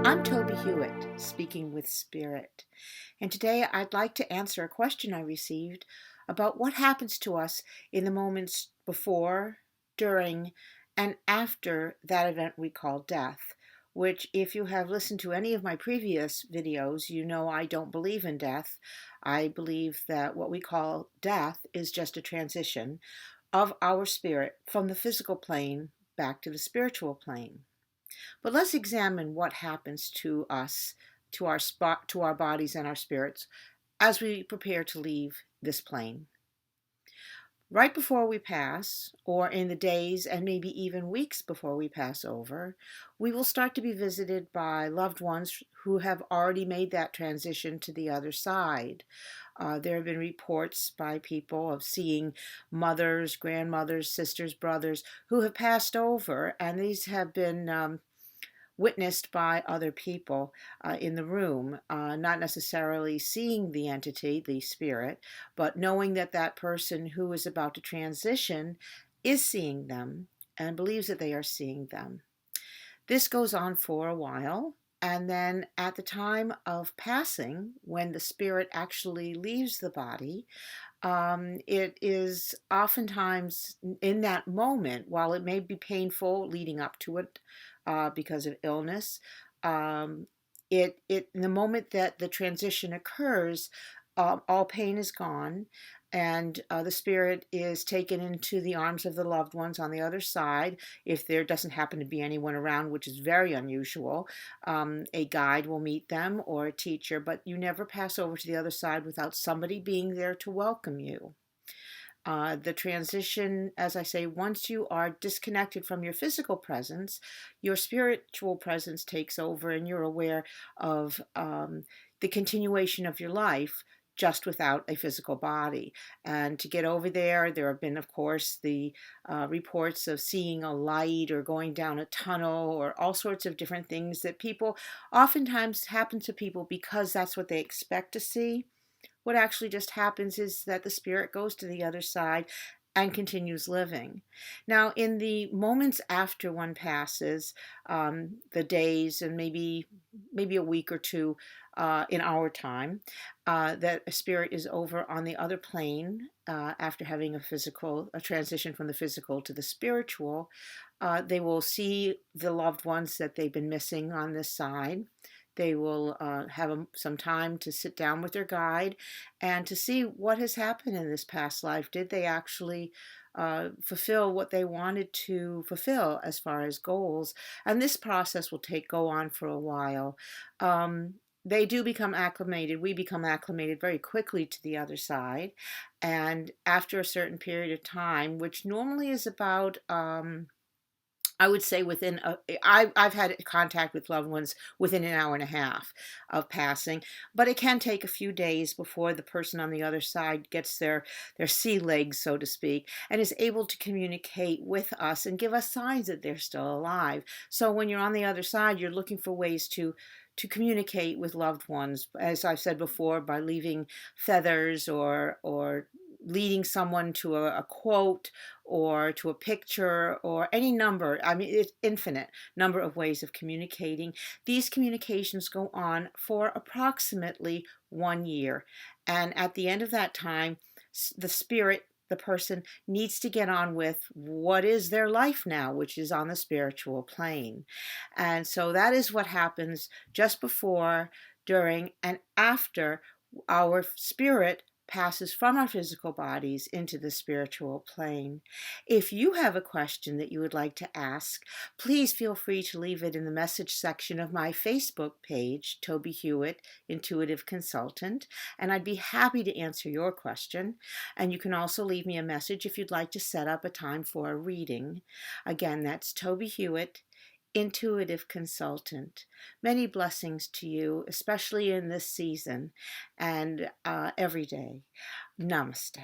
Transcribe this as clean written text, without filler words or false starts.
I'm Tobie Hewitt, speaking with Spirit, and today I'd like to answer a question I received about what happens to us in the moments before, during, and after that event we call death, which, if you have listened to any of my previous videos, you know I don't believe in death. I believe that what we call death is just a transition of our spirit from the physical plane back to the spiritual plane. But let's examine what happens to us, to our bodies and our spirits as we prepare to leave this plane. Right before we pass, or in the days and maybe even weeks before we pass over, we will start to be visited by loved ones who have already made that transition to the other side. There have been reports by people of seeing mothers, grandmothers, sisters, brothers who have passed over, and these have been witnessed by other people in the room, not necessarily seeing the entity, the spirit, but knowing that that person who is about to transition is seeing them and believes that they are seeing them. This goes on for a while, and then at the time of passing, when the spirit actually leaves the body, it is oftentimes in that moment, while it may be painful leading up to it because of illness, in the moment that the transition occurs, all pain is gone, and the spirit is taken into the arms of the loved ones on the other side. If there doesn't happen to be anyone around, which is very unusual, a guide will meet them or a teacher, but you never pass over to the other side without somebody being there to welcome you. The transition, as I say, once you are disconnected from your physical presence, your spiritual presence takes over, and you're aware of the continuation of your life just without a physical body. And to get over there, there have been, of course, the reports of seeing a light or going down a tunnel or all sorts of different things that people oftentimes happen to people because that's what they expect to see. What actually just happens is that the spirit goes to the other side and continues living. Now, in the moments after one passes, the days and maybe a week or two in our time, that a spirit is over on the other plane after having a transition from the physical to the spiritual. They will see the loved ones that they've been missing on this side. They will have some time to sit down with their guide and to see what has happened in this past life. Did they actually fulfill what they wanted to fulfill as far as goals? And this process will go on for a while. They do become acclimated. We become acclimated very quickly to the other side. And after a certain period of time, which normally is about I would say I've had contact with loved ones within an hour and a half of passing, but it can take a few days before the person on the other side gets their sea legs, so to speak, and is able to communicate with us and give us signs that they're still alive. So when you're on the other side, you're looking for ways to communicate with loved ones, as I've said before, by leaving feathers or leading someone to a quote or to a picture or any number. I mean, it's infinite number of ways of communicating. These communications go on for approximately 1 year. And at the end of that time, the person needs to get on with what is their life now, which is on the spiritual plane. And so that is what happens just before, during, and after our spirit passes from our physical bodies into the spiritual plane. If you have a question that you would like to ask, please feel free to leave it in the message section of my Facebook page, Tobie Hewitt, Intuitive Consultant, and I'd be happy to answer your question. And you can also leave me a message if you'd like to set up a time for a reading. Again, that's Tobie Hewitt, Intuitive Consultant. Many blessings to you, especially in this season and every day. Namaste.